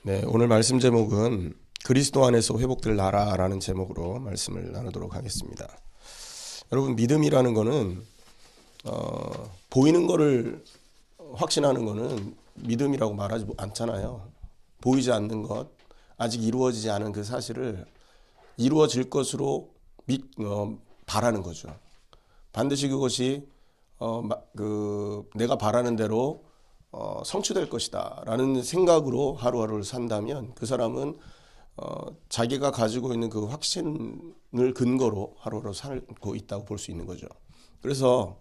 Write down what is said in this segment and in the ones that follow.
네, 오늘 말씀 제목은 그리스도 안에서 회복될 나라라는 제목으로 말씀을 나누도록 하겠습니다. 여러분, 믿음이라는 거는 보이는 거를 확신하는 거는 믿음이라고 말하지 않잖아요. 보이지 않는 것, 아직 이루어지지 않은 그 사실을 이루어질 것으로 바라는 거죠. 반드시 그것이 내가 바라는 대로 성취될 것이다 라는 생각으로 하루하루를 산다면 그 사람은 자기가 가지고 있는 그 확신을 근거로 하루하루 살고 있다고 볼 수 있는 거죠. 그래서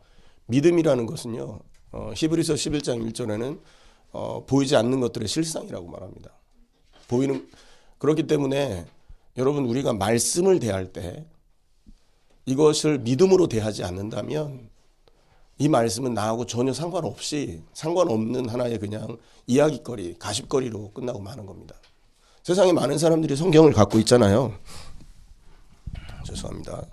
믿음이라는 것은요, 히브리서 11장 1절에는 보이지 않는 것들의 실상이라고 말합니다. 그렇기 때문에 여러분, 우리가 말씀을 대할 때 이것을 믿음으로 대하지 않는다면 이 말씀은 나하고 전혀 상관없는 하나의 그냥 이야기거리, 가십거리로 끝나고 마는 겁니다. 세상에 많은 사람들이 성경을 갖고 있잖아요. 죄송합니다.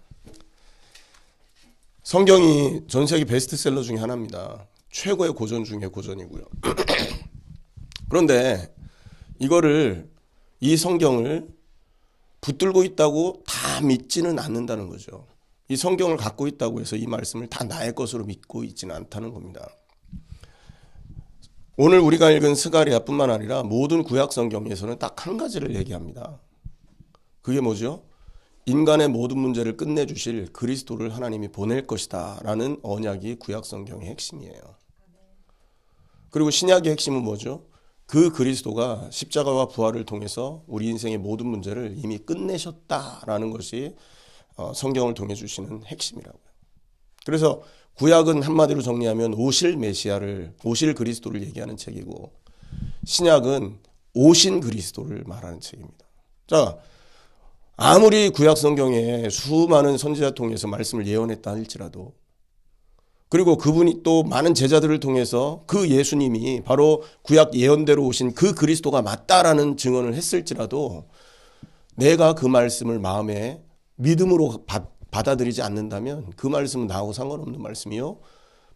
성경이 전 세계 베스트셀러 중에 하나입니다. 최고의 고전 중에 고전이고요. 그런데 이 성경을 붙들고 있다고 다 믿지는 않는다는 거죠. 이 성경을 갖고 있다고 해서 이 말씀을 다 나의 것으로 믿고 있지는 않다는 겁니다. 오늘 우리가 읽은 스가랴뿐만 아니라 모든 구약 성경에서는 딱 한 가지를 얘기합니다. 그게 뭐죠? 인간의 모든 문제를 끝내주실 그리스도를 하나님이 보낼 것이다 라는 언약이 구약 성경의 핵심이에요. 그리고 신약의 핵심은 뭐죠? 그 그리스도가 십자가와 부활을 통해서 우리 인생의 모든 문제를 이미 끝내셨다라는 것이 성경을 통해 주시는 핵심이라고요. 그래서 구약은 한마디로 정리하면 오실 그리스도를 얘기하는 책이고, 신약은 오신 그리스도를 말하는 책입니다. 자, 아무리 구약 성경에 수많은 선지자 통해서 말씀을 예언했다 할지라도, 그리고 그분이 또 많은 제자들을 통해서 그 예수님이 바로 구약 예언대로 오신 그 그리스도가 맞다라는 증언을 했을지라도 내가 그 말씀을 마음에 믿음으로 받아들이지 않는다면 그 말씀은 나하고 상관없는 말씀이요,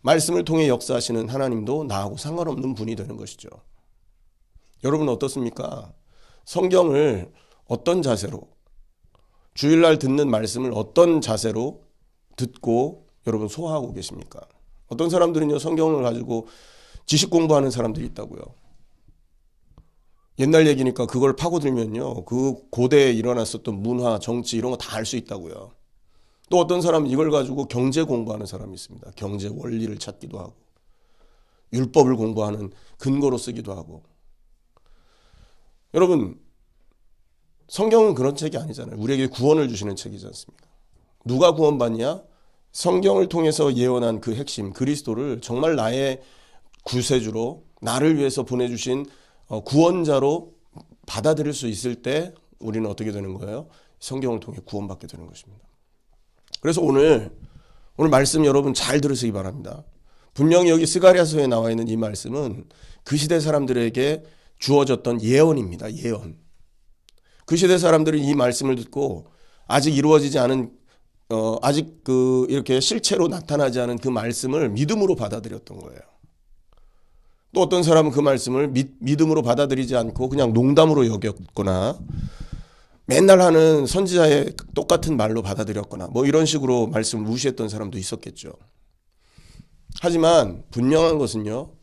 말씀을 통해 역사하시는 하나님도 나하고 상관없는 분이 되는 것이죠. 여러분 어떻습니까? 성경을 어떤 자세로, 주일날 듣는 말씀을 어떤 자세로 듣고 여러분 소화하고 계십니까? 어떤 사람들은요, 성경을 가지고 지식 공부하는 사람들이 있다고요. 옛날 얘기니까 그걸 파고들면요, 그 고대에 일어났었던 문화, 정치 이런 거 다 알 수 있다고요. 또 어떤 사람은 이걸 가지고 경제 공부하는 사람이 있습니다. 경제 원리를 찾기도 하고 율법을 공부하는 근거로 쓰기도 하고. 여러분, 성경은 그런 책이 아니잖아요. 우리에게 구원을 주시는 책이지 않습니까? 누가 구원받냐? 성경을 통해서 예언한 그 핵심 그리스도를 정말 나의 구세주로, 나를 위해서 보내주신 구원자로 받아들일 수 있을 때 우리는 어떻게 되는 거예요? 성경을 통해 구원받게 되는 것입니다. 그래서 오늘 말씀 여러분 잘 들으시기 바랍니다. 분명히 여기 스가랴서에 나와 있는 이 말씀은 그 시대 사람들에게 주어졌던 예언입니다. 예언. 그 시대 사람들은 이 말씀을 듣고 아직 이루어지지 않은 아직 이렇게 실체로 나타나지 않은 그 말씀을 믿음으로 받아들였던 거예요. 또 어떤 사람은 그 말씀을 믿음으로 받아들이지 않고 그냥 농담으로 여겼거나 맨날 하는 선지자의 똑같은 말로 받아들였거나 뭐 이런 식으로 말씀을 무시했던 사람도 있었겠죠. 하지만 분명한 것은요,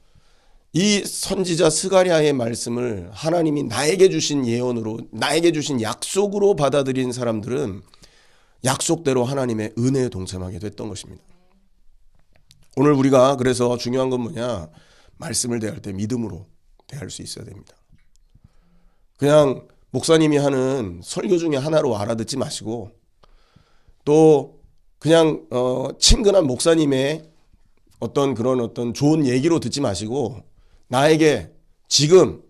이 선지자 스가랴의 말씀을 하나님이 나에게 주신 예언으로, 나에게 주신 약속으로 받아들인 사람들은 약속대로 하나님의 은혜에 동참하게 됐던 것입니다. 오늘 우리가 그래서 중요한 건 뭐냐? 말씀을 대할 때 믿음으로 대할 수 있어야 됩니다. 그냥 목사님이 하는 설교 중에 하나로 알아듣지 마시고, 또 그냥 친근한 목사님의 어떤 좋은 얘기로 듣지 마시고, 나에게 지금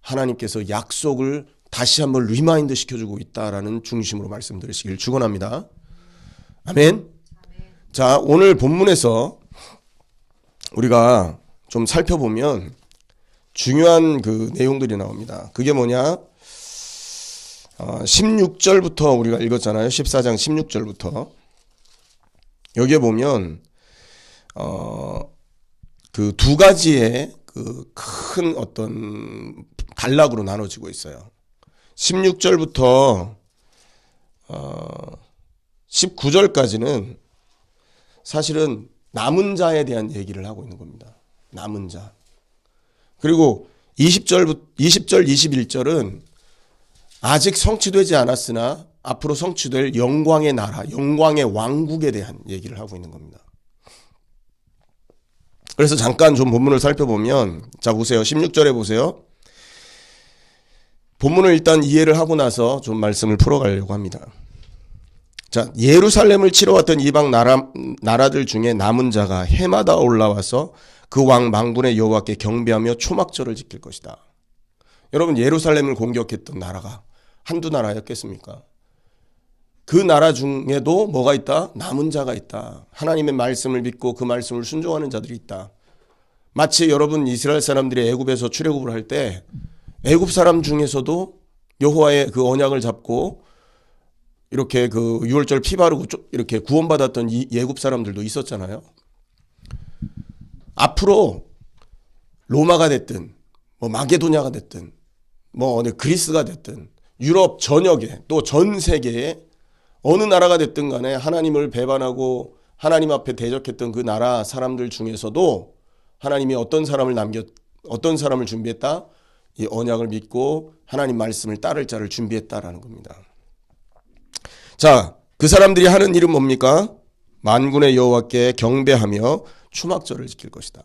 하나님께서 약속을 다시 한번 리마인드 시켜주고 있다라는 중심으로 말씀드리시길 축원합니다. 아멘. 자, 오늘 본문에서 우리가 좀 살펴보면 중요한 그 내용들이 나옵니다. 그게 뭐냐? 16절부터 우리가 읽었잖아요. 14장 16절부터. 여기에 보면 그 두 가지의 그 큰 어떤 단락으로 나눠지고 있어요. 16절부터 19절까지는 사실은 남은 자에 대한 얘기를 하고 있는 겁니다. 남은 자. 그리고 20절, 21절은 아직 성취되지 않았으나 앞으로 성취될 영광의 나라, 영광의 왕국에 대한 얘기를 하고 있는 겁니다. 그래서 잠깐 좀 본문을 살펴보면, 자 보세요. 16절에 보세요. 본문을 일단 이해를 하고 나서 좀 말씀을 풀어가려고 합니다. 자, 예루살렘을 치러 왔던 이방 나라들 중에 남은 자가 해마다 올라와서 그 왕 만군의 여호와께 경배하며 초막절을 지킬 것이다. 여러분, 예루살렘을 공격했던 나라가 한두 나라였겠습니까? 그 나라 중에도 뭐가 있다? 남은 자가 있다. 하나님의 말씀을 믿고 그 말씀을 순종하는 자들이 있다. 마치 여러분 이스라엘 사람들이 애굽에서 출애굽을 할 때 애굽 사람 중에서도 여호와의 그 언약을 잡고 이렇게 그 유월절 피 바르고 이렇게 구원받았던 이 애굽 사람들도 있었잖아요. 앞으로 로마가 됐든 뭐 마게도냐가 됐든 뭐 어느 그리스가 됐든 유럽 전역에 또 전 세계에 어느 나라가 됐든 간에 하나님을 배반하고 하나님 앞에 대적했던 그 나라 사람들 중에서도 하나님이 어떤 사람을 준비했다? 이 언약을 믿고 하나님 말씀을 따를 자를 준비했다라는 겁니다. 자, 그 사람들이 하는 일은 뭡니까? 만군의 여호와께 경배하며 초막절을 지킬 것이다.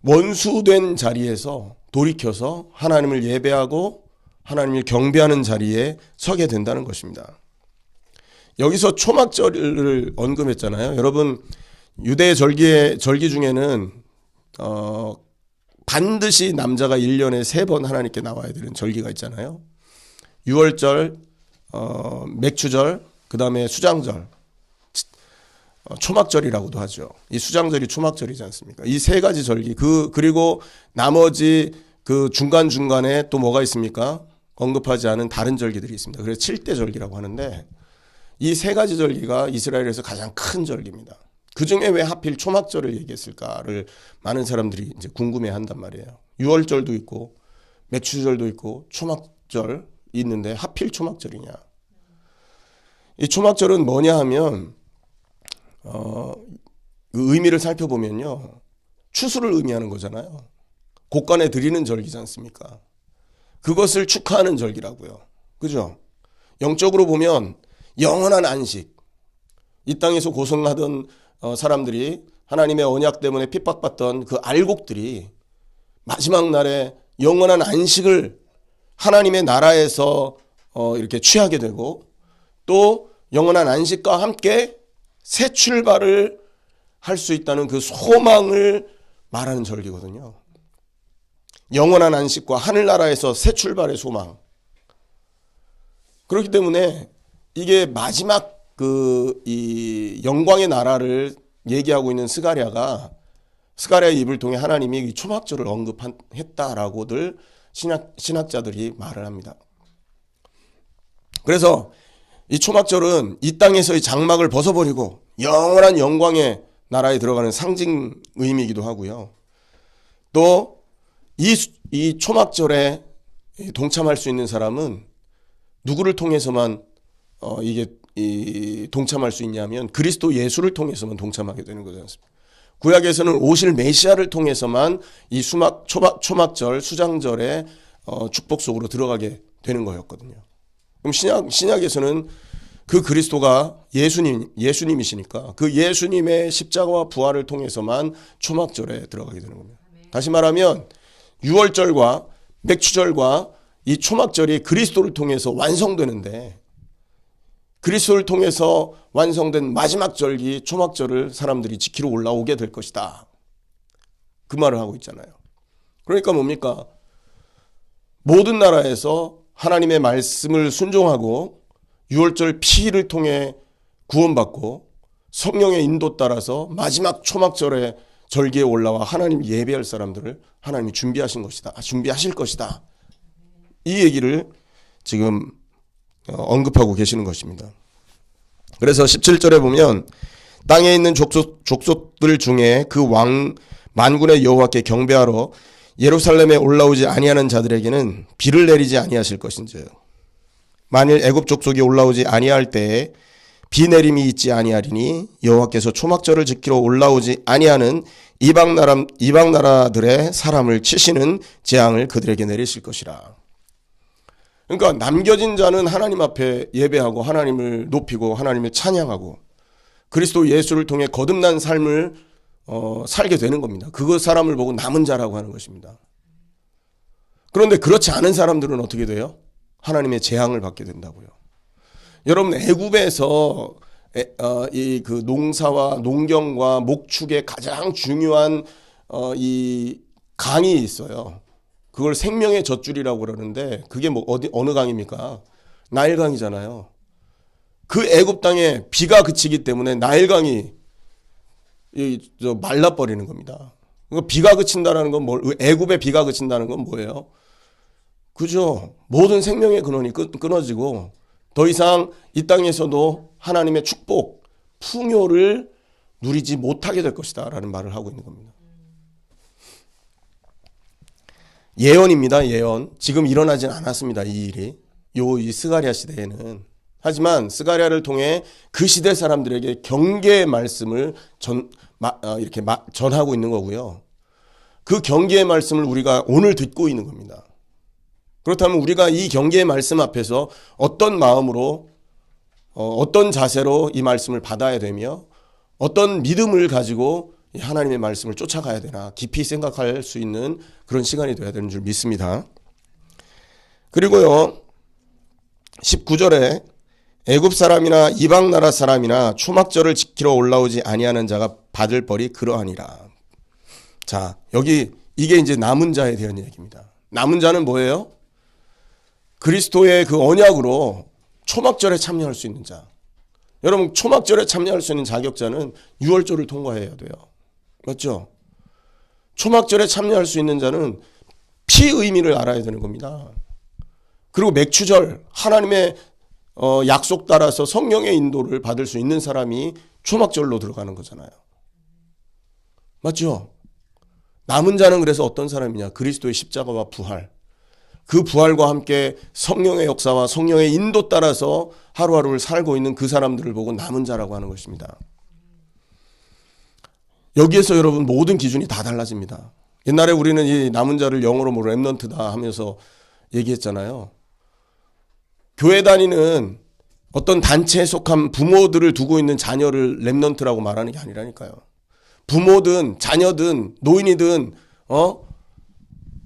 원수된 자리에서 돌이켜서 하나님을 예배하고 하나님을 경배하는 자리에 서게 된다는 것입니다. 여기서 초막절을 언급했잖아요. 여러분, 유대 절기 중에는 반드시 남자가 1년에 3번 하나님께 나와야 되는 절기가 있잖아요. 유월절, 맥추절, 그 다음에 수장절, 초막절이라고도 하죠. 이 수장절이 초막절이지 않습니까? 이 3가지 절기, 그리고 나머지 그 중간중간에 또 뭐가 있습니까? 언급하지 않은 다른 절기들이 있습니다. 그래서 7대 절기라고 하는데 이 3가지 절기가 이스라엘에서 가장 큰 절기입니다. 그 중에 왜 하필 초막절을 얘기했을까를 많은 사람들이 이제 궁금해 한단 말이에요. 유월절도 있고, 맥추절도 있고, 초막절 있는데 하필 초막절이냐. 이 초막절은 뭐냐 하면, 그 의미를 살펴보면요. 추수를 의미하는 거잖아요. 곡간에 드리는 절기지 않습니까? 그것을 축하하는 절기라고요. 그죠? 영적으로 보면 영원한 안식. 이 땅에서 고생하던 사람들이 하나님의 언약 때문에 핍박받던 그 알곡들이 마지막 날에 영원한 안식을 하나님의 나라에서 이렇게 취하게 되고 또 영원한 안식과 함께 새 출발을 할 수 있다는 그 소망을 말하는 절기거든요. 영원한 안식과 하늘나라에서 새 출발의 소망. 그렇기 때문에 이게 마지막 이 영광의 나라를 얘기하고 있는 스가랴의 입을 통해 하나님이 이 초막절을 언급했다라고들 신학자들이 말을 합니다. 그래서 이 초막절은 이 땅에서의 장막을 벗어버리고 영원한 영광의 나라에 들어가는 상징 의미이기도 하고요. 또 이 초막절에 동참할 수 있는 사람은 누구를 통해서만 동참할 수 있냐면 그리스도 예수를 통해서만 동참하게 되는 거지 않습니까? 구약에서는 오실 메시아를 통해서만 이 초막절, 수장절에 축복 속으로 들어가게 되는 거였거든요. 그럼 신약에서는 그 그리스도가 예수님이시니까 그 예수님의 십자가와 부활을 통해서만 초막절에 들어가게 되는 겁니다. 다시 말하면 유월절과 맥추절과 이 초막절이 그리스도를 통해서 완성되는데 그리스도를 통해서 완성된 마지막 절기 초막절을 사람들이 지키러 올라오게 될 것이다. 그 말을 하고 있잖아요. 그러니까 뭡니까? 모든 나라에서 하나님의 말씀을 순종하고 유월절 피를 통해 구원받고 성령의 인도 따라서 마지막 초막절에 절기에 올라와 하나님 예배할 사람들을 하나님이 준비하실 것이다. 이 얘기를 지금 언급하고 계시는 것입니다. 그래서 17절에 보면 땅에 있는 족속들 중에 그 왕 만군의 여호와께 경배하러 예루살렘에 올라오지 아니하는 자들에게는 비를 내리지 아니하실 것인즉 만일 애굽 족속이 올라오지 아니할 때에 비 내림이 있지 아니하리니 여호와께서 초막절을 지키러 올라오지 아니하는 이방 나라들의 사람을 치시는 재앙을 그들에게 내리실 것이라. 그러니까 남겨진 자는 하나님 앞에 예배하고 하나님을 높이고 하나님을 찬양하고 그리스도 예수를 통해 거듭난 삶을 살게 되는 겁니다. 그 사람을 보고 남은 자라고 하는 것입니다. 그런데 그렇지 않은 사람들은 어떻게 돼요? 하나님의 재앙을 받게 된다고요. 여러분, 애굽에서 이 그 농사와 농경과 목축의 가장 중요한 이 강이 있어요. 그걸 생명의 젖줄이라고 그러는데 그게 뭐 어느 강입니까? 나일강이잖아요. 그 애굽 땅에 비가 그치기 때문에 나일강이 말라버리는 겁니다. 비가 그친다라는 건 애굽의 비가 그친다는 건 뭐예요? 그죠? 모든 생명의 근원이 끊어지고 더 이상 이 땅에서도 하나님의 축복, 풍요를 누리지 못하게 될 것이다 라는 말을 하고 있는 겁니다. 예언입니다. 예언. 지금 일어나진 않았습니다. 이 일이. 이 스가랴 시대에는. 하지만 스가랴를 통해 그 시대 사람들에게 경계의 말씀을 전하고 있는 거고요. 그 경계의 말씀을 우리가 오늘 듣고 있는 겁니다. 그렇다면 우리가 이 경계의 말씀 앞에서 어떤 마음으로 어떤 자세로 이 말씀을 받아야 되며 어떤 믿음을 가지고 하나님의 말씀을 쫓아가야 되나 깊이 생각할 수 있는 그런 시간이 되어야 되는 줄 믿습니다. 그리고요 19절에 애굽 사람이나 이방 나라 사람이나 초막절을 지키러 올라오지 아니하는 자가 받을 벌이 그러하니라. 자, 여기 이게 이제 남은 자에 대한 얘기입니다. 남은 자는 뭐예요? 그리스도의 그 언약으로 초막절에 참여할 수 있는 자. 여러분, 초막절에 참여할 수 있는 자격자는 유월절을 통과해야 돼요. 맞죠? 초막절에 참여할 수 있는 자는 피 의미를 알아야 되는 겁니다. 그리고 맥추절, 하나님의 약속 따라서 성령의 인도를 받을 수 있는 사람이 초막절로 들어가는 거잖아요. 맞죠? 남은 자는 그래서 어떤 사람이냐? 그리스도의 십자가와 부활. 그 부활과 함께 성령의 역사와 성령의 인도 따라서 하루하루를 살고 있는 그 사람들을 보고 남은 자라고 하는 것입니다. 여기에서 여러분 모든 기준이 다 달라집니다. 옛날에 우리는 이 남은 자를 영어로 뭐 렘넌트다 하면서 얘기했잖아요. 교회 다니는 어떤 단체에 속한 부모들을 두고 있는 자녀를 렘넌트라고 말하는 게 아니라니까요. 부모든 자녀든 노인이든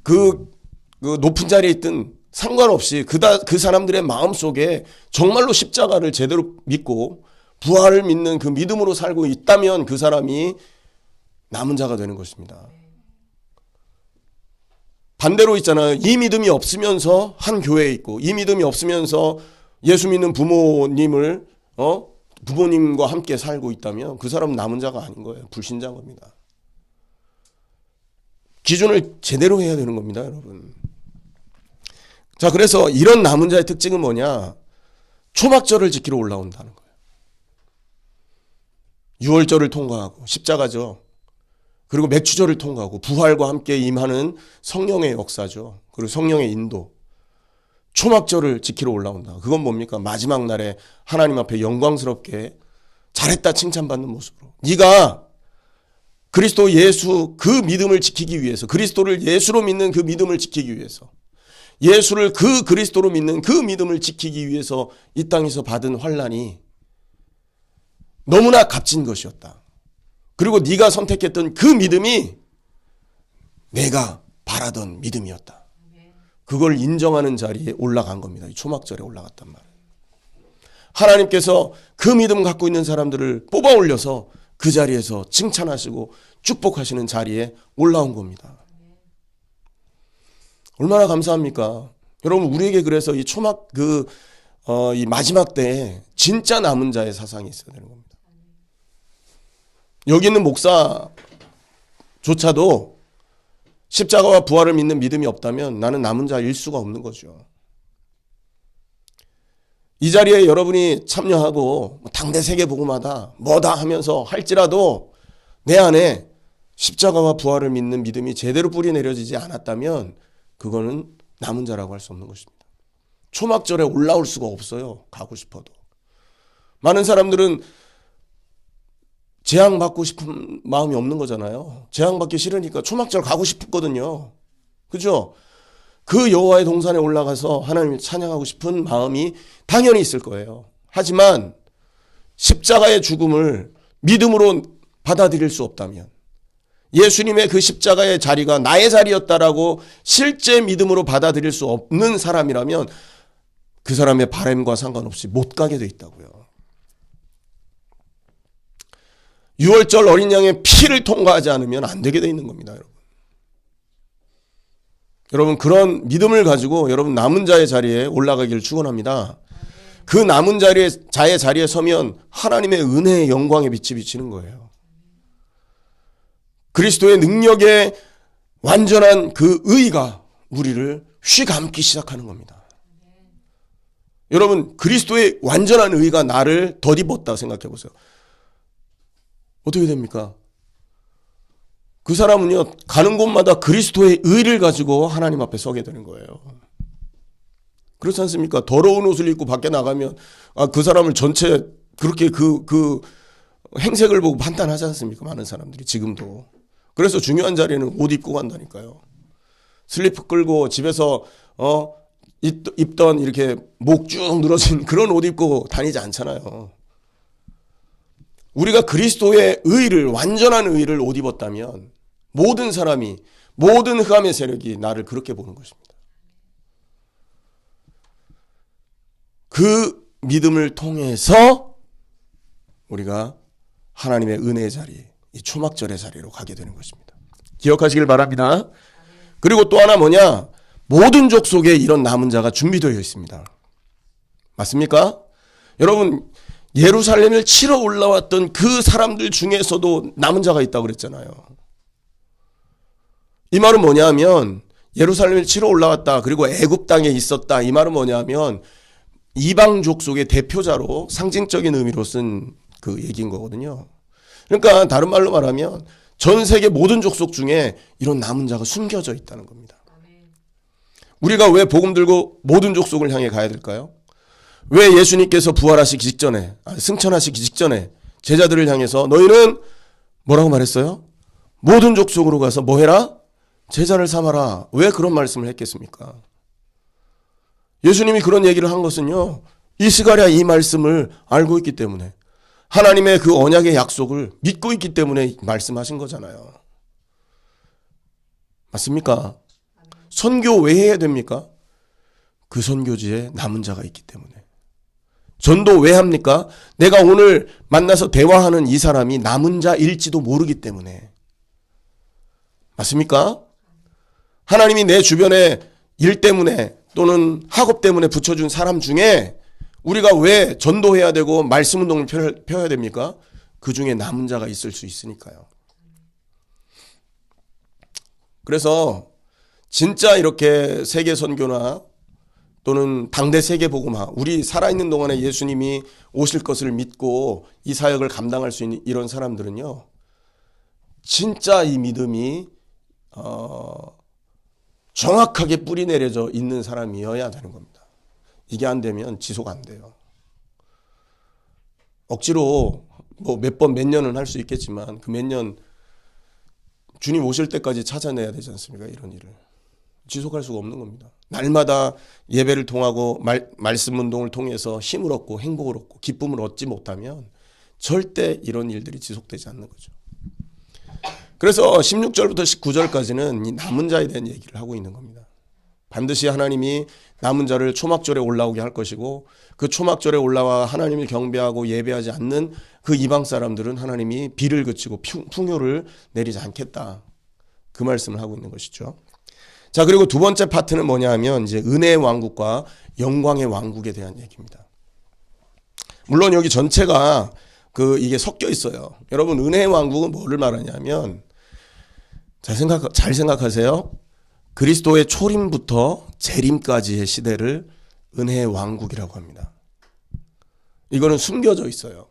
그 높은 자리에 있든 상관없이 그 사람들의 마음속에 정말로 십자가를 제대로 믿고 부활을 믿는 그 믿음으로 살고 있다면 그 사람이 남은 자가 되는 것입니다. 반대로 있잖아요. 이 믿음이 없으면서 한 교회에 있고 이 믿음이 없으면서 예수 믿는 부모님을 부모님과 함께 살고 있다면 그 사람은 남은 자가 아닌 거예요. 불신자인 겁니다. 기준을 제대로 해야 되는 겁니다, 여러분. 자, 그래서 이런 남은 자의 특징은 뭐냐? 초막절을 지키러 올라온다는 거예요. 유월절을 통과하고 십자가죠. 그리고 맥추절을 통과하고 부활과 함께 임하는 성령의 역사죠. 그리고 성령의 인도. 초막절을 지키러 올라온다. 그건 뭡니까? 마지막 날에 하나님 앞에 영광스럽게 잘했다 칭찬받는 모습으로. 네가 그리스도 예수 그 믿음을 지키기 위해서, 그리스도를 예수로 믿는 그 믿음을 지키기 위해서, 예수를 그 그리스도로 믿는 그 믿음을 지키기 위해서 이 땅에서 받은 환난이 너무나 값진 것이었다. 그리고 네가 선택했던 그 믿음이 내가 바라던 믿음이었다. 그걸 인정하는 자리에 올라간 겁니다. 이 초막절에 올라갔단 말이에요. 하나님께서 그 믿음 갖고 있는 사람들을 뽑아 올려서 그 자리에서 칭찬하시고 축복하시는 자리에 올라온 겁니다. 얼마나 감사합니까? 여러분, 우리에게 그래서 이 이 마지막 때에 진짜 남은 자의 사상이 있어야 되는 겁니다. 여기 있는 목사조차도 십자가와 부활을 믿는 믿음이 없다면 나는 남은 자일 수가 없는 거죠. 이 자리에 여러분이 참여하고 당대 세계복음하다 뭐다 하면서 할지라도 내 안에 십자가와 부활을 믿는 믿음이 제대로 뿌리 내려지지 않았다면 그거는 남은 자라고 할 수 없는 것입니다. 초막절에 올라올 수가 없어요. 가고 싶어도. 많은 사람들은 재앙받고 싶은 마음이 없는 거잖아요. 재앙받기 싫으니까 초막절 가고 싶거든요. 그죠? 그 여호와의 동산에 올라가서 하나님을 찬양하고 싶은 마음이 당연히 있을 거예요. 하지만 십자가의 죽음을 믿음으로 받아들일 수 없다면, 예수님의 그 십자가의 자리가 나의 자리였다라고 실제 믿음으로 받아들일 수 없는 사람이라면 그 사람의 바람과 상관없이 못 가게 돼 있다고요. 6월절 어린 양의 피를 통과하지 않으면 안 되게 돼 있는 겁니다, 여러분. 여러분, 그런 믿음을 가지고 여러분 남은 자의 자리에 올라가기를 축원합니다. 그 남은 자의 자리에 서면 하나님의 은혜의 영광의 빛이 비치는 거예요. 그리스도의 능력의 완전한 그 의가 우리를 휘감기 시작하는 겁니다. 여러분, 그리스도의 완전한 의가 나를 덧입었다 생각해 보세요. 어떻게 됩니까? 그 사람은요, 가는 곳마다 그리스도의 의를 가지고 하나님 앞에 서게 되는 거예요. 그렇지 않습니까? 더러운 옷을 입고 밖에 나가면 그 사람을 전체 그렇게 그 행색을 보고 판단하지 않습니까? 많은 사람들이 지금도. 그래서 중요한 자리에는 옷 입고 간다니까요. 슬리퍼 끌고 집에서 입던 이렇게 목 쭉 늘어진 그런 옷 입고 다니지 않잖아요. 우리가 그리스도의 의를, 완전한 의를 옷 입었다면 모든 사람이, 모든 흑암의 세력이 나를 그렇게 보는 것입니다. 그 믿음을 통해서 우리가 하나님의 은혜의 자리, 이 초막절의 자리로 가게 되는 것입니다. 기억하시길 바랍니다. 그리고 또 하나 뭐냐? 모든 족속에 이런 남은 자가 준비되어 있습니다. 맞습니까? 여러분, 예루살렘을 치러 올라왔던 그 사람들 중에서도 남은 자가 있다고 그랬잖아요. 이 말은 뭐냐 하면 예루살렘을 치러 올라왔다, 그리고 애굽 땅에 있었다. 이 말은 뭐냐 하면 이방 족속의 대표자로 상징적인 의미로 쓴 그 얘기인 거거든요. 그러니까 다른 말로 말하면 전 세계 모든 족속 중에 이런 남은 자가 숨겨져 있다는 겁니다. 우리가 왜 복음 들고 모든 족속을 향해 가야 될까요? 왜 예수님께서 부활하시기 직전에, 승천하시기 직전에 제자들을 향해서 너희는 뭐라고 말했어요? 모든 족속으로 가서 뭐 해라? 제자를 삼아라. 왜 그런 말씀을 했겠습니까? 예수님이 그런 얘기를 한 것은요, 이스가랴 이 말씀을 알고 있기 때문에, 하나님의 그 언약의 약속을 믿고 있기 때문에 말씀하신 거잖아요. 맞습니까? 선교 왜 해야 됩니까? 그 선교지에 남은 자가 있기 때문에. 전도 왜 합니까? 내가 오늘 만나서 대화하는 이 사람이 남은 자일지도 모르기 때문에. 맞습니까? 하나님이 내 주변에 일 때문에 또는 학업 때문에 붙여준 사람 중에 우리가 왜 전도해야 되고 말씀 운동을 펴야 됩니까? 그 중에 남은 자가 있을 수 있으니까요. 그래서 진짜 이렇게 세계 선교나 또는 당대 세계 복음화, 우리 살아있는 동안에 예수님이 오실 것을 믿고 이 사역을 감당할 수 있는 이런 사람들은요, 진짜 이 믿음이 정확하게 뿌리 내려져 있는 사람이어야 되는 겁니다. 이게 안 되면 지속 안 돼요. 억지로 뭐 몇 번 몇 년은 할 수 있겠지만 그 몇 년 주님 오실 때까지 찾아내야 되지 않습니까? 이런 일을. 지속할 수가 없는 겁니다. 날마다 예배를 통하고 말씀 운동을 통해서 힘을 얻고 행복을 얻고 기쁨을 얻지 못하면 절대 이런 일들이 지속되지 않는 거죠. 그래서 16절부터 19절까지는 이 남은 자에 대한 얘기를 하고 있는 겁니다. 반드시 하나님이 남은 자를 초막절에 올라오게 할 것이고, 그 초막절에 올라와 하나님을 경배하고 예배하지 않는 그 이방 사람들은 하나님이 비를 그치고 풍요를 내리지 않겠다. 그 말씀을 하고 있는 것이죠. 자, 그리고 두 번째 파트는 뭐냐 하면 이제 은혜의 왕국과 영광의 왕국에 대한 얘기입니다. 물론 여기 전체가 이게 섞여 있어요. 여러분, 은혜의 왕국은 뭐를 말하냐면, 잘 생각하세요. 그리스도의 초림부터 재림까지의 시대를 은혜의 왕국이라고 합니다. 이거는 숨겨져 있어요.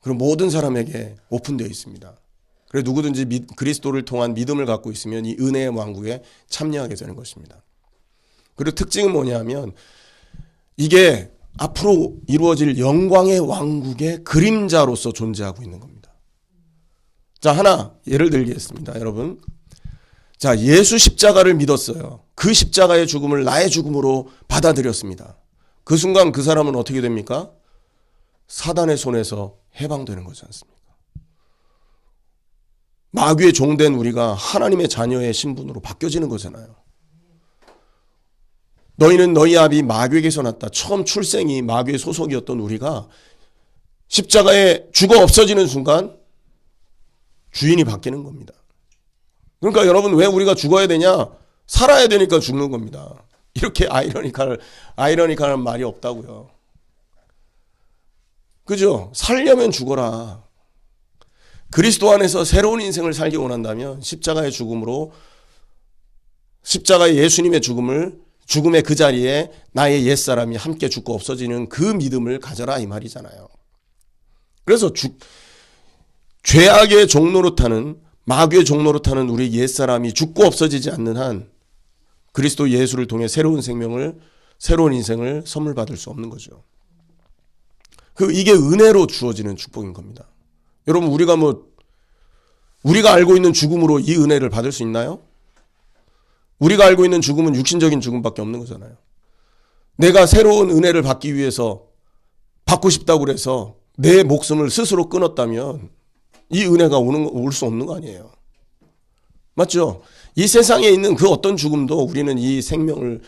그리고 모든 사람에게 오픈되어 있습니다. 그래 누구든지 그리스도를 통한 믿음을 갖고 있으면 이 은혜의 왕국에 참여하게 되는 것입니다. 그리고 특징은 뭐냐면 이게 앞으로 이루어질 영광의 왕국의 그림자로서 존재하고 있는 겁니다. 자, 하나 예를 들겠습니다, 여러분. 자, 예수 십자가를 믿었어요. 그 십자가의 죽음을 나의 죽음으로 받아들였습니다. 그 순간 그 사람은 어떻게 됩니까? 사단의 손에서 해방되는 거지 않습니까? 마귀의 종된 우리가 하나님의 자녀의 신분으로 바뀌어지는 거잖아요. 너희는 너희 아비 마귀에게서 났다. 처음 출생이 마귀의 소속이었던 우리가 십자가에 죽어 없어지는 순간 주인이 바뀌는 겁니다. 그러니까 여러분, 왜 우리가 죽어야 되냐? 살아야 되니까 죽는 겁니다. 이렇게 아이러니컬한 말이 없다고요. 그죠? 살려면 죽어라. 그리스도 안에서 새로운 인생을 살기 원한다면 십자가의 죽음으로, 십자가의 예수님의 죽음의 그 자리에 나의 옛사람이 함께 죽고 없어지는 그 믿음을 가져라, 이 말이잖아요. 그래서 죄악의 종로로 타는, 마귀의 종로로 타는 우리 옛사람이 죽고 없어지지 않는 한 그리스도 예수를 통해 새로운 인생을 선물 받을 수 없는 거죠. 이게 은혜로 주어지는 축복인 겁니다. 여러분, 우리가 알고 있는 죽음으로 이 은혜를 받을 수 있나요? 우리가 알고 있는 죽음은 육신적인 죽음밖에 없는 거잖아요. 내가 새로운 은혜를 받기 위해서 받고 싶다고 그래서 내 목숨을 스스로 끊었다면 이 은혜가 올 수 없는 거 아니에요. 맞죠? 이 세상에 있는 그 어떤 죽음도 우리는 이 생명을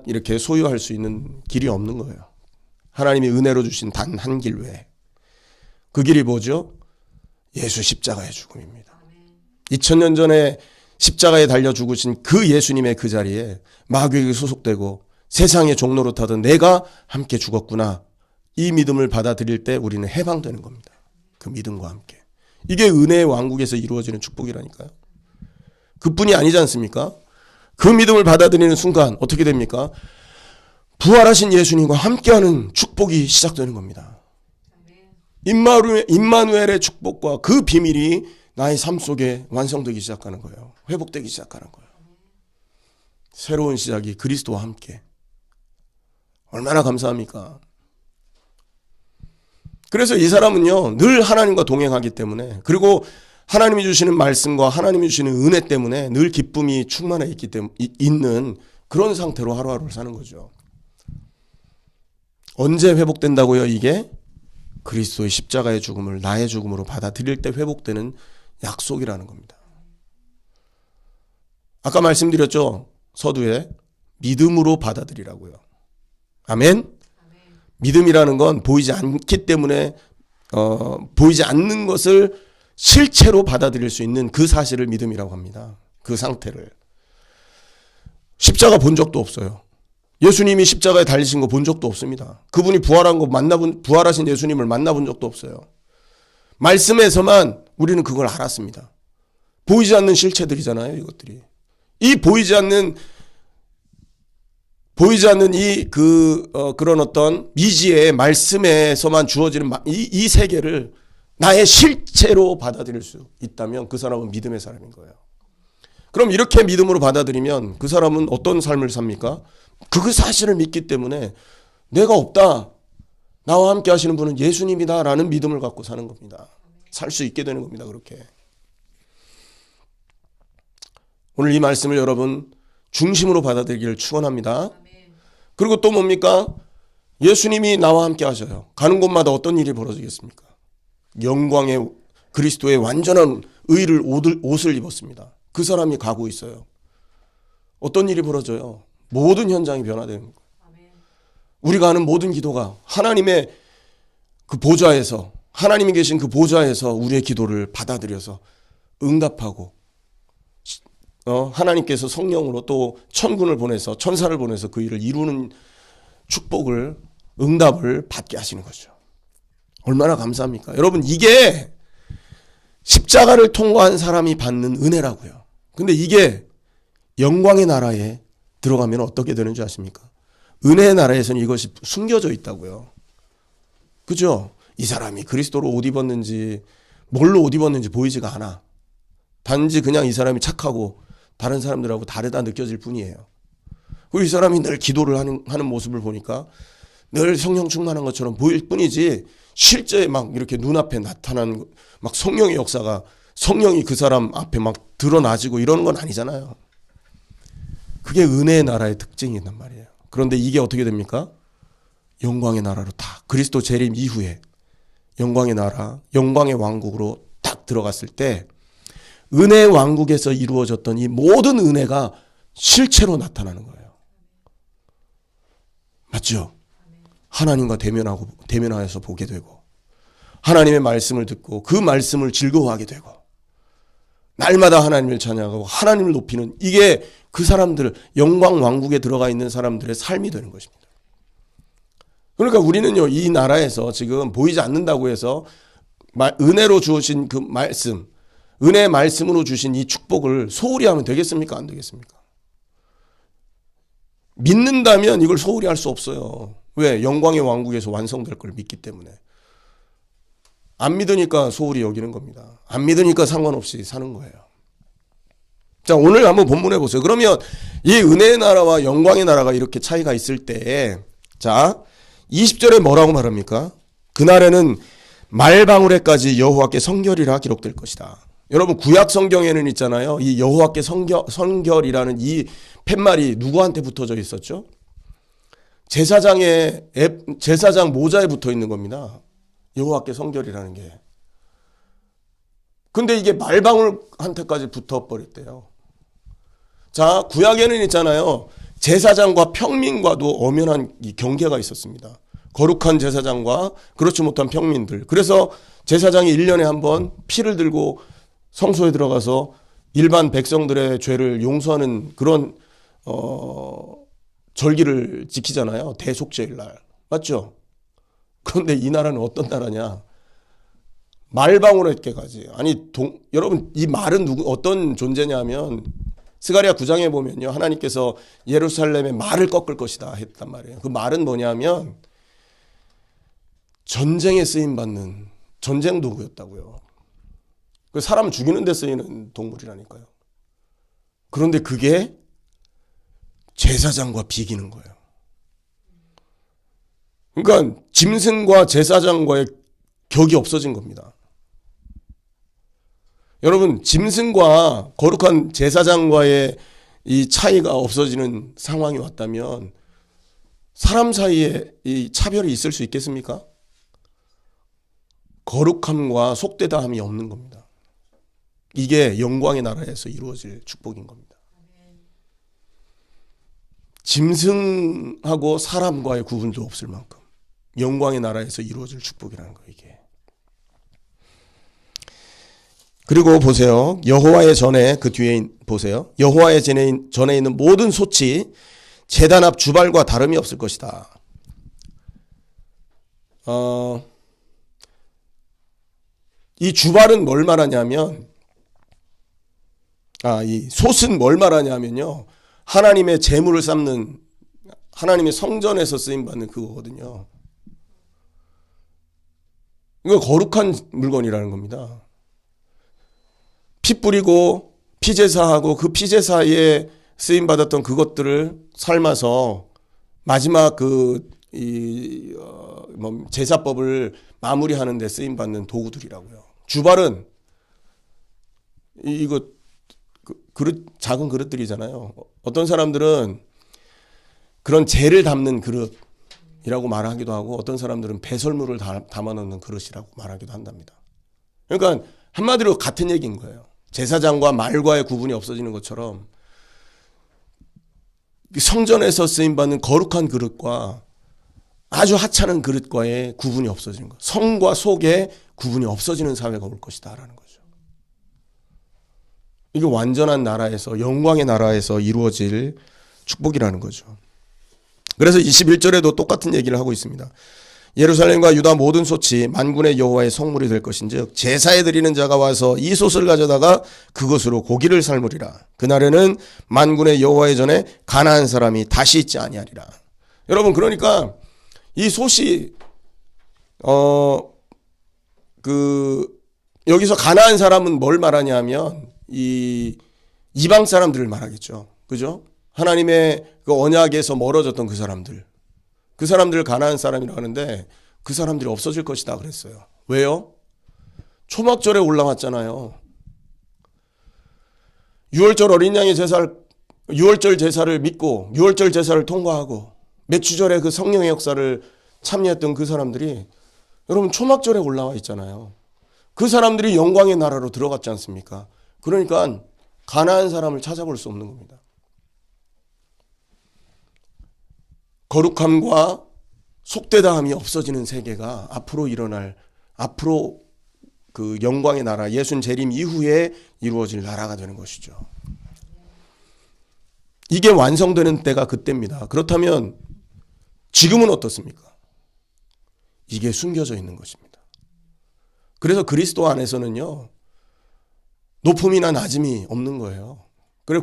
이렇게 소유할 수 있는 길이 없는 거예요. 하나님이 은혜로 주신 단 한 길 외에. 그 길이 뭐죠? 예수 십자가의 죽음입니다. 2000년 전에 십자가에 달려 죽으신 그 예수님의 그 자리에 마귀에게 소속되고 세상의 종로로 타던 내가 함께 죽었구나. 이 믿음을 받아들일 때 우리는 해방되는 겁니다. 그 믿음과 함께. 이게 은혜의 왕국에서 이루어지는 축복이라니까요. 그뿐이 아니지 않습니까? 그 믿음을 받아들이는 순간 어떻게 됩니까? 부활하신 예수님과 함께하는 축복이 시작되는 겁니다. 임마누엘의 축복과 그 비밀이 나의 삶 속에 완성되기 시작하는 거예요. 회복되기 시작하는 거예요. 새로운 시작이 그리스도와 함께. 얼마나 감사합니까? 그래서 이 사람은요, 늘 하나님과 동행하기 때문에, 그리고 하나님이 주시는 말씀과 하나님이 주시는 은혜 때문에 늘 기쁨이 충만해 있는 그런 상태로 하루하루를 사는 거죠. 언제 회복된다고요, 이게? 그리스도의 십자가의 죽음을 나의 죽음으로 받아들일 때 회복되는 약속이라는 겁니다. 아까 말씀드렸죠? 서두에 믿음으로 받아들이라고요. 아멘? 믿음이라는 건 보이지 않기 때문에 보이지 않는 것을 실체로 받아들일 수 있는 그 사실을 믿음이라고 합니다. 그 상태를. 십자가 본 적도 없어요. 예수님이 십자가에 달리신 거 본 적도 없습니다. 그분이 부활하신 예수님을 만나본 적도 없어요. 말씀에서만 우리는 그걸 알았습니다. 보이지 않는 실체들이잖아요, 이것들이. 이 보이지 않는 그런 어떤 미지의 말씀에서만 주어지는 이 세계를 나의 실체로 받아들일 수 있다면 그 사람은 믿음의 사람인 거예요. 그럼 이렇게 믿음으로 받아들이면 그 사람은 어떤 삶을 삽니까? 그 사실을 믿기 때문에 내가 없다. 나와 함께 하시는 분은 예수님이다 라는 믿음을 갖고 사는 겁니다. 살 수 있게 되는 겁니다. 그렇게. 오늘 이 말씀을 여러분 중심으로 받아들이기를 축원합니다. 그리고 또 뭡니까? 예수님이 나와 함께 하셔요. 가는 곳마다 어떤 일이 벌어지겠습니까? 영광의 그리스도의 완전한 의를 옷을 입었습니다. 그 사람이 가고 있어요. 어떤 일이 벌어져요? 모든 현장이 변화되는 거예요. 우리가 하는 모든 기도가 하나님의 그 보좌에서, 하나님이 계신 그 보좌에서 우리의 기도를 받아들여서 응답하고, 하나님께서 성령으로 또 천군을 보내서, 천사를 보내서 그 일을 이루는 축복을, 응답을 받게 하시는 거죠. 얼마나 감사합니까? 여러분, 이게 십자가를 통과한 사람이 받는 은혜라고요. 근데 이게 영광의 나라에 들어가면 어떻게 되는 줄 아십니까? 은혜의 나라에서는 이것이 숨겨져 있다고요. 그죠? 이 사람이 그리스도로 옷 입었는지 뭘로 옷 입었는지 보이지가 않아. 단지 그냥 이 사람이 착하고 다른 사람들하고 다르다 느껴질 뿐이에요. 그리고 이 사람이 늘 기도를 하는 모습을 보니까 늘 성령 충만한 것처럼 보일 뿐이지 실제 막 이렇게 눈앞에 나타난 막 성령의 역사가 성령이 그 사람 앞에 막 드러나지고 이러는 건 아니잖아요. 그게 은혜의 나라의 특징이란 말이에요. 그런데 이게 어떻게 됩니까? 영광의 나라로 다 그리스도 재림 이후에 영광의 나라, 영광의 왕국으로 딱 들어갔을 때 은혜의 왕국에서 이루어졌던 이 모든 은혜가 실체로 나타나는 거예요. 맞죠? 하나님과 대면하여서 보게 되고 하나님의 말씀을 듣고 그 말씀을 즐거워하게 되고 날마다 하나님을 찬양하고 하나님을 높이는 이게 그 사람들 영광 왕국에 들어가 있는 사람들의 삶이 되는 것입니다. 그러니까 우리는요 이 나라에서 지금 보이지 않는다고 해서 은혜로 주신 그 말씀 은혜의 말씀으로 주신 이 축복을 소홀히 하면 되겠습니까? 안 되겠습니까? 믿는다면 이걸 소홀히 할 수 없어요. 왜? 영광의 왕국에서 완성될 걸 믿기 때문에. 안 믿으니까 소홀히 여기는 겁니다. 안 믿으니까 상관없이 사는 거예요. 자, 오늘 한번 본문해 보세요. 그러면 이 은혜의 나라와 영광의 나라가 이렇게 차이가 있을 때, 자, 20절에 뭐라고 말합니까? 그날에는 말방울에까지 여호와께 성결이라 기록될 것이다. 여러분 구약 성경에는 있잖아요. 이 여호와께 성결이라는 이 팻말이 누구한테 붙어져 있었죠? 제사장 모자에 붙어 있는 겁니다. 여호와께 성결이라는 게. 근데 이게 말방울한테까지 붙어버렸대요. 자, 구약에는 있잖아요. 제사장과 평민과도 엄연한 이 경계가 있었습니다. 거룩한 제사장과 그렇지 못한 평민들. 그래서 제사장이 1년에 한 번 피를 들고 성소에 들어가서 일반 백성들의 죄를 용서하는 그런 절기를 지키잖아요. 대속죄일 날. 맞죠? 그런데 이 나라는 어떤 나라냐? 말방울에까지. 아니 여러분 이 말은 어떤 존재냐면 스가랴 9장에 보면요. 하나님께서 예루살렘의 말을 꺾을 것이다 했단 말이에요. 그 말은 뭐냐면 전쟁에 쓰임받는 전쟁 도구였다고요. 그 사람 죽이는 데 쓰이는 동물이라니까요. 그런데 그게 제사장과 비기는 거예요. 그러니까 짐승과 제사장과의 격이 없어진 겁니다. 여러분 짐승과 거룩한 제사장과의 이 차이가 없어지는 상황이 왔다면 사람 사이에 이 차별이 있을 수 있겠습니까? 거룩함과 속되다함이 없는 겁니다. 이게 영광의 나라에서 이루어질 축복인 겁니다. 짐승하고 사람과의 구분도 없을 만큼 영광의 나라에서 이루어질 축복이라는 거예요. 이게. 그리고 보세요. 여호와의 전에 그 뒤에 보세요. 여호와의 전에 있는 모든 솥이 제단 앞 주발과 다름이 없을 것이다. 이 주발은 뭘 말하냐면 이 솥은 뭘 말하냐면요. 하나님의 제물을 삶는 하나님의 성전에서 쓰임받는 그거거든요. 이거 거룩한 물건이라는 겁니다. 피 뿌리고 피제사하고 그 피제사에 쓰임받았던 그것들을 삶아서 마지막 제사법을 마무리하는 데 쓰임받는 도구들이라고요. 주발은 이거 작은 그릇들이잖아요. 어떤 사람들은 그런 재를 담는 그릇이라고 말하기도 하고 어떤 사람들은 배설물을 담아놓는 그릇이라고 말하기도 한답니다. 그러니까 한마디로 같은 얘기인 거예요. 제사장과 말과의 구분이 없어지는 것처럼 성전에서 쓰임받는 거룩한 그릇과 아주 하찮은 그릇과의 구분이 없어지는 것. 성과 속의 구분이 없어지는 사회가 올 것이다 라는 거죠. 이게 완전한 나라에서 영광의 나라에서 이루어질 축복이라는 거죠. 그래서 21절에도 똑같은 얘기를 하고 있습니다. 예루살렘과 유다 모든 솥이 만군의 여호와의 성물이 될 것인즉 제사에 드리는 자가 와서 이 솥을 가져다가 그것으로 고기를 삶으리라. 그날에는 만군의 여호와의 전에 가나안 사람이 다시 있지 아니하리라. 여러분 그러니까 이 솥이 여기서 가나안 사람은 뭘 말하냐 하면 이 이방 사람들을 말하겠죠. 그죠? 하나님의 그 언약에서 멀어졌던 그 사람들을 가나안 사람이라고 하는데 그 사람들이 없어질 것이다 그랬어요. 왜요? 초막절에 올라왔잖아요. 6월절 어린 양의 제사를 6월절 제사를 믿고 6월절 제사를 통과하고 매추절에 그 성령의 역사를 참여했던 그 사람들이 여러분 초막절에 올라와 있잖아요. 그 사람들이 영광의 나라로 들어갔지 않습니까? 그러니까 가나안 사람을 찾아볼 수 없는 겁니다. 거룩함과 속되다함이 없어지는 세계가 앞으로 그 영광의 나라, 예수님 재림 이후에 이루어질 나라가 되는 것이죠. 이게 완성되는 때가 그때입니다. 그렇다면 지금은 어떻습니까? 이게 숨겨져 있는 것입니다. 그래서 그리스도 안에서는요, 높음이나 낮음이 없는 거예요. 그래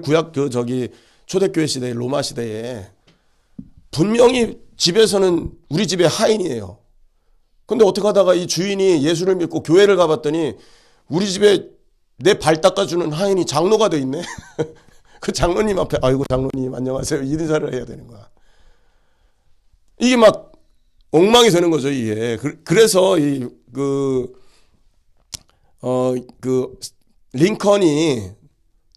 초대교회 시대에 로마 시대에 분명히 집에서는 우리 집에 하인이에요. 근데 어떻게 하다가 이 주인이 예수를 믿고 교회를 가봤더니 우리 집에 내 발 닦아주는 하인이 장로가 돼 있네. 그 장로님 앞에 아이고 장로님 안녕하세요 인사를 해야 되는 거야. 이게 막 엉망이 되는 거죠 이게. 그래서 링컨이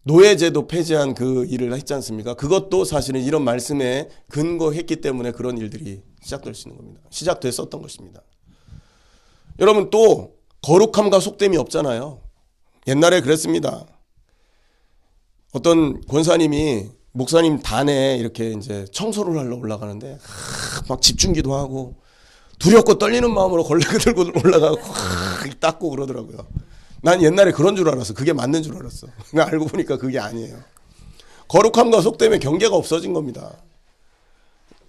노예제도 폐지한 그 일을 했지 않습니까? 그것도 사실은 이런 말씀에 근거했기 때문에 그런 일들이 시작될 수 있는 겁니다. 시작됐었던 것입니다. 여러분 또 거룩함과 속됨이 없잖아요. 옛날에 그랬습니다. 어떤 권사님이 목사님 단에 이렇게 이제 청소를 하러 올라가는데 막 집중기도 하고 두렵고 떨리는 마음으로 걸레를 들고 올라가고 닦고 그러더라고요. 난 옛날에 그런 줄 알았어. 그게 맞는 줄 알았어. 알고 보니까 그게 아니에요. 거룩함과 속됨의 경계가 없어진 겁니다.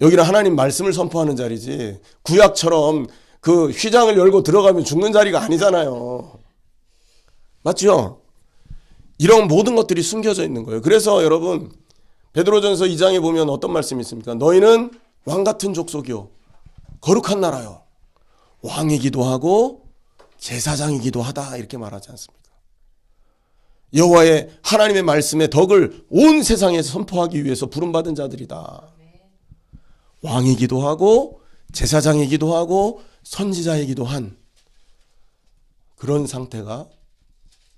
여기는 하나님 말씀을 선포하는 자리지 구약처럼 그 휘장을 열고 들어가면 죽는 자리가 아니잖아요. 맞죠? 이런 모든 것들이 숨겨져 있는 거예요. 그래서 여러분 베드로전서 2장에 보면 어떤 말씀이 있습니까? 너희는 왕같은 족속이요 거룩한 나라요 왕이기도 하고 제사장이기도 하다 이렇게 말하지 않습니까? 여호와의 하나님의 말씀의 덕을 온 세상에 선포하기 위해서 부름받은 자들이다. 왕이기도 하고 제사장이기도 하고 선지자이기도 한 그런 상태가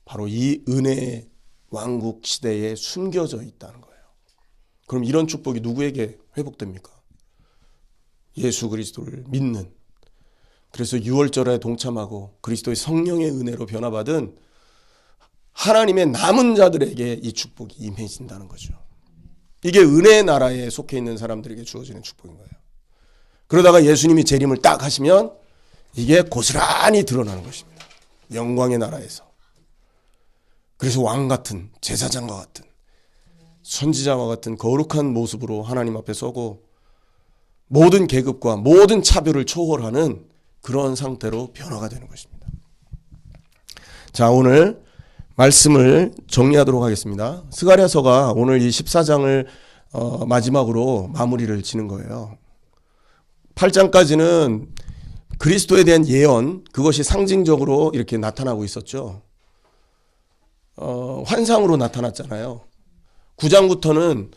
바로 이 은혜의 왕국 시대에 숨겨져 있다는 거예요. 그럼 이런 축복이 누구에게 회복됩니까? 예수 그리스도를 믿는, 그래서 6월절에 동참하고 그리스도의 성령의 은혜로 변화받은 하나님의 남은 자들에게 이 축복이 임해진다는 거죠. 이게 은혜의 나라에 속해 있는 사람들에게 주어지는 축복인 거예요. 그러다가 예수님이 재림을 딱 하시면 이게 고스란히 드러나는 것입니다. 영광의 나라에서. 그래서 왕 같은, 제사장과 같은, 선지자와 같은 거룩한 모습으로 하나님 앞에 서고 모든 계급과 모든 차별을 초월하는 그런 상태로 변화가 되는 것입니다. 자, 오늘 말씀을 정리하도록 하겠습니다. 스가랴서가 오늘 이 14장을 마지막으로 마무리를 지는 거예요. 8장까지는 그리스도에 대한 예언, 그것이 상징적으로 이렇게 나타나고 있었죠. 환상으로 나타났잖아요. 9장부터는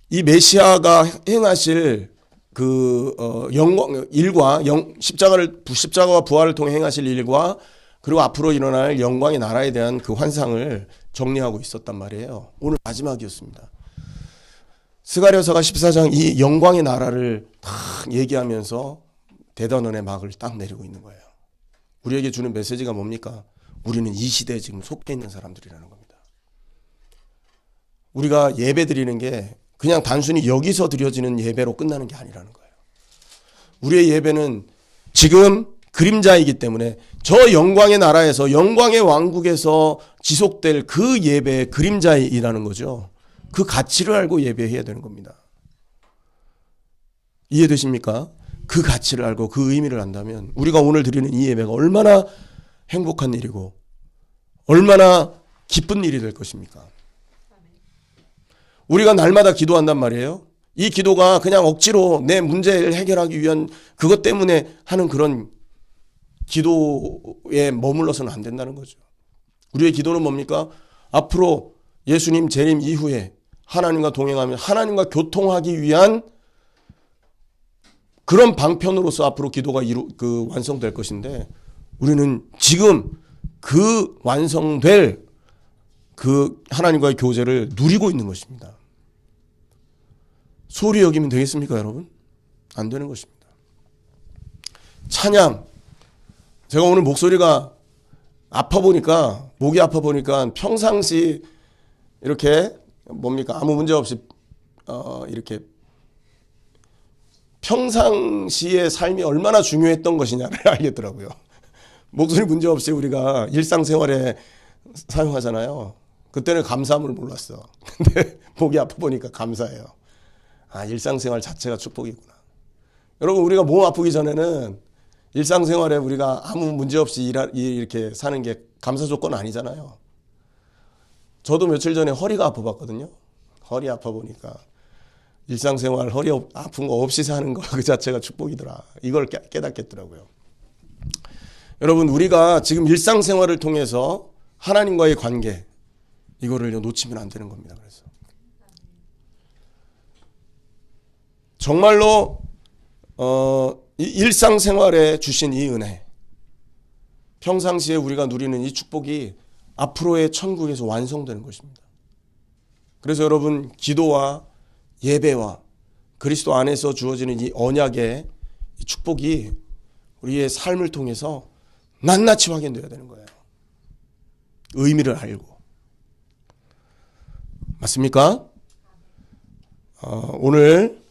이 메시아가 행하실 그 영광 일과 십자가와 부활을 통해 행하실 일과 그리고 앞으로 일어날 영광의 나라에 대한 그 환상을 정리하고 있었단 말이에요. 오늘 마지막이었습니다. 스가랴서가 14장 이 영광의 나라를 딱 얘기하면서 대단원의 막을 딱 내리고 있는 거예요. 우리에게 주는 메시지가 뭡니까? 우리는 이 시대에 지금 속해 있는 사람들이라는 겁니다. 우리가 예배 드리는 게 그냥 단순히 여기서 드려지는 예배로 끝나는 게 아니라는 거예요. 우리의 예배는 지금 그림자이기 때문에 저 영광의 나라에서 영광의 왕국에서 지속될 그 예배의 그림자이라는 거죠. 그 가치를 알고 예배해야 되는 겁니다. 이해되십니까? 그 가치를 알고 그 의미를 안다면 우리가 오늘 드리는 이 예배가 얼마나 행복한 일이고 얼마나 기쁜 일이 될 것입니까? 우리가 날마다 기도한단 말이에요. 이 기도가 그냥 억지로 내 문제를 해결하기 위한 그것 때문에 하는 그런 기도에 머물러서는 안 된다는 거죠. 우리의 기도는 뭡니까? 앞으로 예수님 재림 이후에 하나님과 동행하며 하나님과 교통하기 위한 그런 방편으로서 앞으로 기도가 완성될 것인데, 우리는 지금 그 완성될 그 하나님과의 교제를 누리고 있는 것입니다. 소홀히 여기면 되겠습니까, 여러분? 안 되는 것입니다. 찬양. 제가 오늘 목소리가 목이 아파 보니까 평상시 이렇게 뭡니까? 아무 문제 없이 이렇게 평상시의 삶이 얼마나 중요했던 것이냐를 알겠더라고요. 목소리 문제 없이 우리가 일상생활에 사용하잖아요. 그때는 감사함을 몰랐어. 근데 목이 아파 보니까 감사해요. 일상생활 자체가 축복이구나. 여러분, 우리가 몸 아프기 전에는 일상생활에 우리가 아무 문제 없이 이렇게 사는 게 감사 조건 아니잖아요. 저도 며칠 전에 허리가 아파봤거든요. 허리 아파 보니까 일상생활 허리 아픈 거 없이 사는 거 그 자체가 축복이더라. 이걸 깨닫겠더라고요. 여러분, 우리가 지금 일상생활을 통해서 하나님과의 관계, 이거를 놓치면 안 되는 겁니다. 그래서 정말로 일상생활에 주신 이 은혜, 평상시에 우리가 누리는 이 축복이 앞으로의 천국에서 완성되는 것입니다. 그래서 여러분, 기도와 예배와 그리스도 안에서 주어지는 이 언약의 이 축복이 우리의 삶을 통해서 낱낱이 확인되어야 되는 거예요. 의미를 알고. 맞습니까? 오늘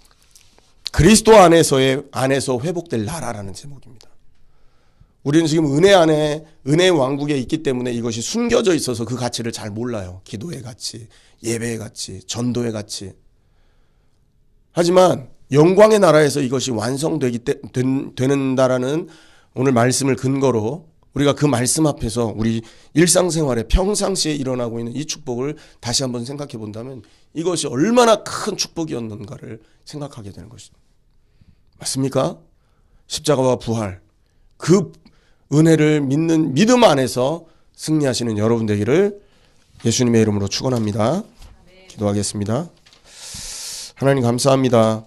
그리스도 안에서 회복될 나라라는 제목입니다. 우리는 지금 은혜 안에, 은혜의 왕국에 있기 때문에 이것이 숨겨져 있어서 그 가치를 잘 몰라요. 기도의 가치, 예배의 가치, 전도의 가치. 하지만 영광의 나라에서 이것이 완성된다라는 오늘 말씀을 근거로 우리가 그 말씀 앞에서 우리 일상생활에 평상시에 일어나고 있는 이 축복을 다시 한번 생각해 본다면 이것이 얼마나 큰 축복이었는가를 생각하게 되는 것입니다. 맞습니까? 십자가와 부활, 그 은혜를 믿는 믿음 안에서 승리하시는 여러분 되기를 예수님의 이름으로 축원합니다. 기도하겠습니다. 하나님 감사합니다.